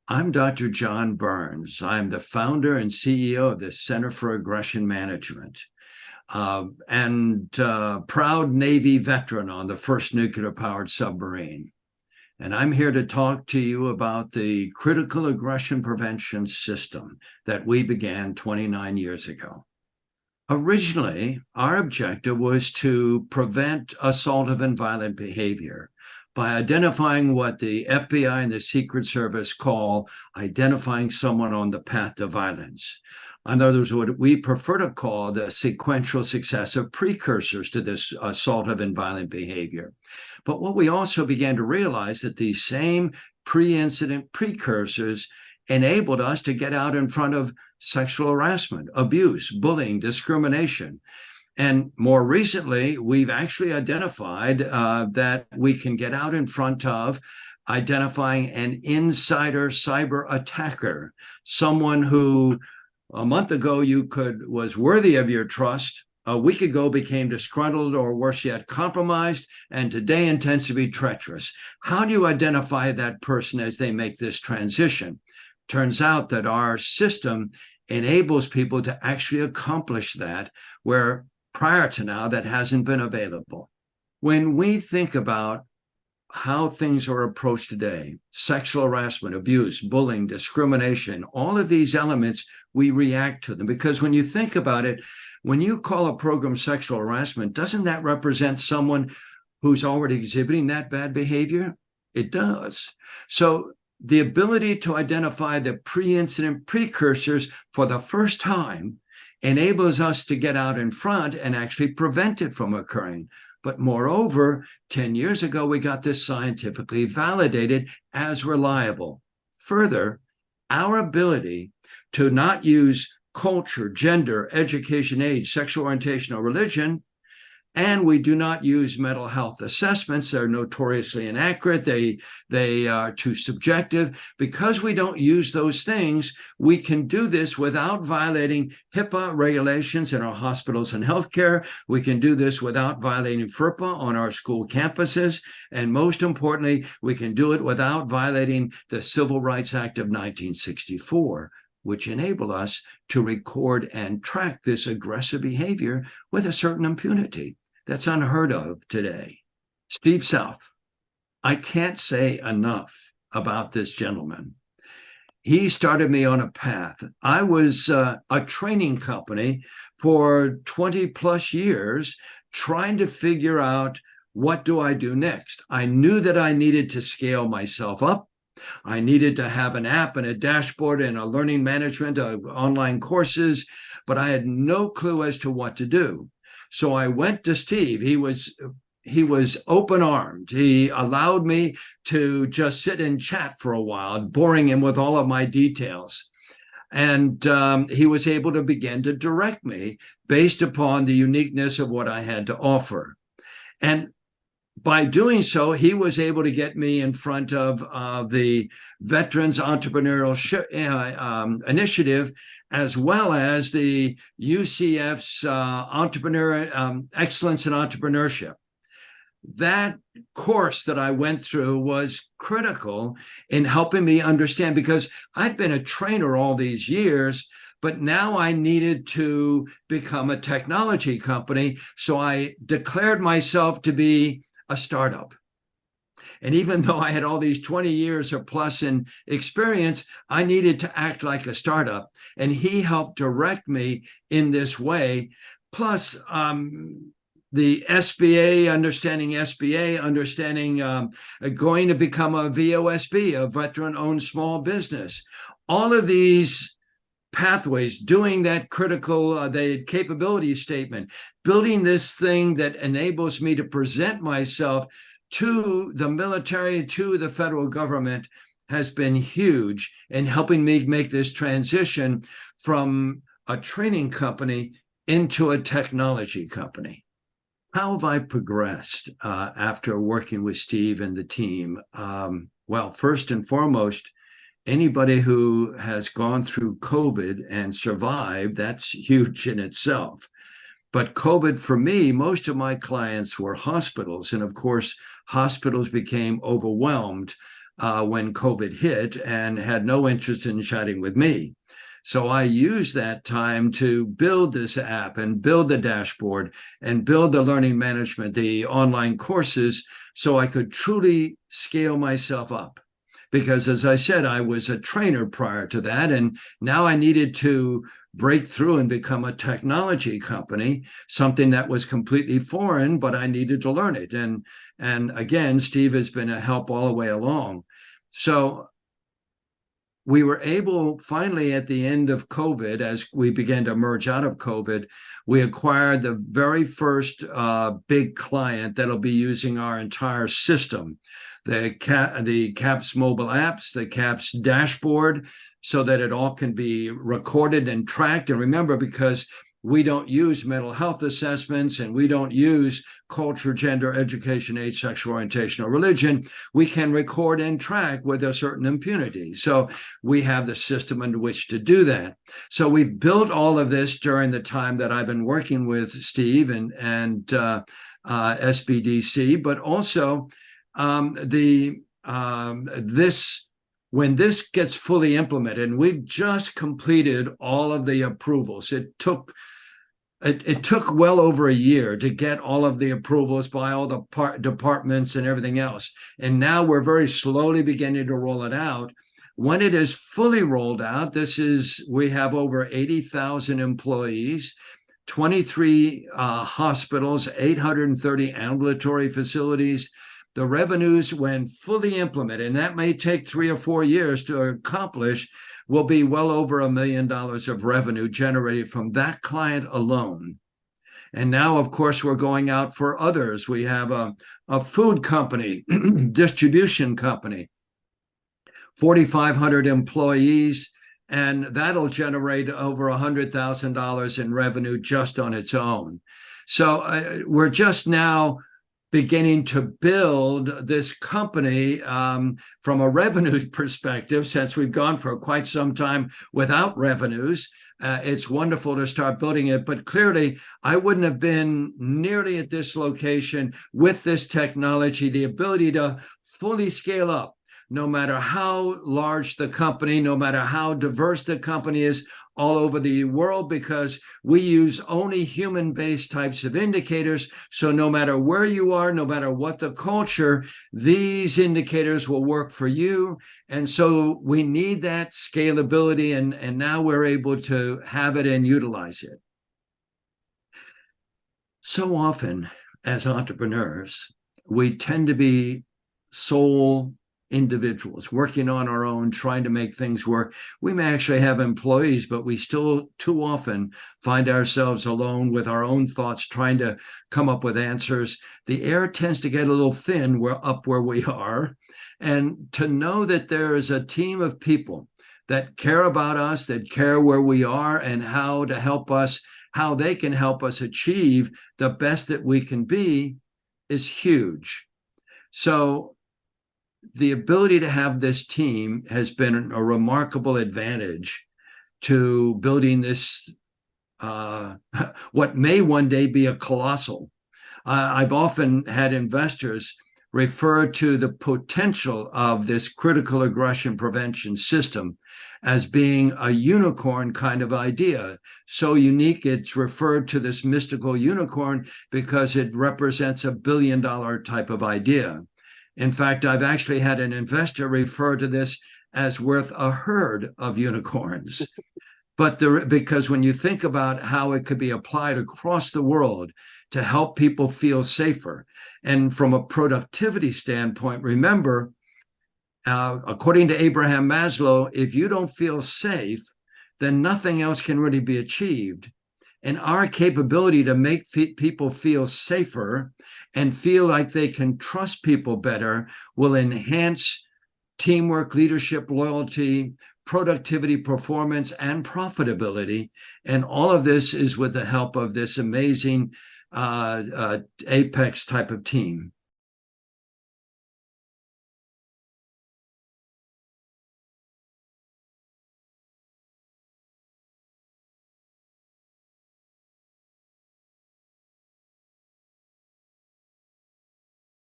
I'm Dr. John Burns. I'm the founder and CEO of the Center for Aggression Management, and proud Navy veteran on the first nuclear-powered submarine. And I'm here to talk to you about the critical aggression prevention system that we began 29 years ago. Originally, our objective was to prevent assaultive and violent behavior by identifying what the FBI and the Secret Service call identifying someone on the path to violence. In other words, what we prefer to call the sequential successive precursors to this assaultive and violent behavior. But what we also began to realize that these same pre-incident precursors enabled us to get out in front of sexual harassment, abuse, bullying, discrimination. And more recently, we've actually identified that we can get out in front of identifying an insider cyber attacker, someone who a month ago was worthy of your trust, a week ago became disgruntled, or worse yet, compromised, and today intends to be treacherous. How do you identify that person as they make this transition? Turns out that our system enables people to actually accomplish that, where prior to now that hasn't been available. When we think about how things are approached today, sexual harassment, abuse, bullying, discrimination, all of these elements, we react to them. Because when you think about it, when you call a program sexual harassment, doesn't that represent someone who's already exhibiting that bad behavior? It does. So the ability to identify the pre-incident precursors for the first time enables us to get out in front and actually prevent it from occurring. But moreover, 10 years ago, we got this scientifically validated as reliable. Further, our ability to not use culture, gender, education, age, sexual orientation, or religion, and we do not use mental health assessments. They're notoriously inaccurate. They are too subjective. Because we don't use those things, we can do this without violating HIPAA regulations in our hospitals and healthcare. We can do this without violating FERPA on our school campuses. And most importantly, we can do it without violating the Civil Rights Act of 1964, which enable us to record and track this aggressive behavior with a certain impunity. That's unheard of today. Steve South, I can't say enough about this gentleman. He started me on a path. I was a training company for 20 plus years trying to figure out, what do I do next? I knew that I needed to scale myself up. I needed to have an app and a dashboard and a learning management of online courses, but I had no clue as to what to do. So I went to Steve. He was open-armed. He allowed me to just sit and chat for a while, boring him with all of my details. And he was able to begin to direct me based upon the uniqueness of what I had to offer. And by doing so, he was able to get me in front of the Veterans Entrepreneurial Initiative, as well as the UCF's Entrepreneur Excellence in Entrepreneurship. That course that I went through was critical in helping me understand, because I'd been a trainer all these years, but now I needed to become a technology company. So I declared myself to be a startup. And even though I had all these 20 years or plus in experience, I needed to act like a startup. And he helped direct me in this way. Plus, the SBA, understanding going to become a VOSB, a veteran-owned small business. All of these pathways, doing that critical, the capability statement, building this thing that enables me to present myself to the military, to the federal government, has been huge in helping me make this transition from a training company into a technology company. How have I progressed after working with Steve and the team? Well, first and foremost, anybody who has gone through COVID and survived, that's huge in itself. But COVID, for me, most of my clients were hospitals. And of course, hospitals became overwhelmed when COVID hit and had no interest in chatting with me. So I used that time to build this app and build the dashboard and build the learning management, the online courses, so I could truly scale myself up. Because as I said, I was a trainer prior to that, and now I needed to break through and become a technology company, something that was completely foreign, but I needed to learn it. And again, Steve has been a help all the way along. So we were able, finally, at the end of COVID, as we began to emerge out of COVID, we acquired the very first big client that'll be using our entire system, the CAPS mobile apps, the CAPS dashboard, so that it all can be recorded and tracked. And remember, because we don't use mental health assessments and we don't use culture, gender, education, age, sexual orientation, or religion, we can record and track with a certain impunity. So we have the system in which to do that. So we've built all of this during the time that I've been working with Steve and SBDC, but also when this gets fully implemented, and we've just completed all of the approvals, it took well over a year to get all of the approvals by all the departments and everything else. And now we're very slowly beginning to roll it out. When it is fully rolled out, we have over 80,000 employees, 23 hospitals, 830 ambulatory facilities. The revenues, when fully implemented, and that may take 3 or 4 years to accomplish, will be well over $1 million of revenue generated from that client alone. And now, of course, we're going out for others. We have a food company, distribution company, 4,500 employees, and that'll generate over $100,000 in revenue just on its own. So we're just now beginning to build this company from a revenue perspective, since we've gone for quite some time without revenues. It's wonderful to start building it, but clearly I wouldn't have been nearly at this location with this technology, the ability to fully scale up, no matter how large the company, no matter how diverse the company is all over the world, because we use only human-based types of indicators. So no matter where you are, no matter what the culture, these indicators will work for you. And so we need that scalability, and now we're able to have it and utilize it. So often as entrepreneurs, we tend to be sole individuals working on our own, trying to make things work. We may actually have employees, but we still too often find ourselves alone with our own thoughts, trying to come up with answers. The air tends to get a little thin where we are. And to know that there is a team of people that care about us, that care where we are and how to help us, how they can help us achieve the best that we can be, is huge. So the ability to have this team has been a remarkable advantage to building this, what may one day be a colossal. I've often had investors refer to the potential of this critical aggression prevention system as being a unicorn kind of idea. So unique, it's referred to this mystical unicorn because it represents $1 billion type of idea. In fact, I've actually had an investor refer to this as worth a herd of unicorns. But because when you think about how it could be applied across the world to help people feel safer, and from a productivity standpoint, remember, according to Abraham Maslow, if you don't feel safe, then nothing else can really be achieved. And our capability to make people feel safer and feel like they can trust people better will enhance teamwork, leadership, loyalty, productivity, performance, and profitability. And all of this is with the help of this amazing Apex type of team.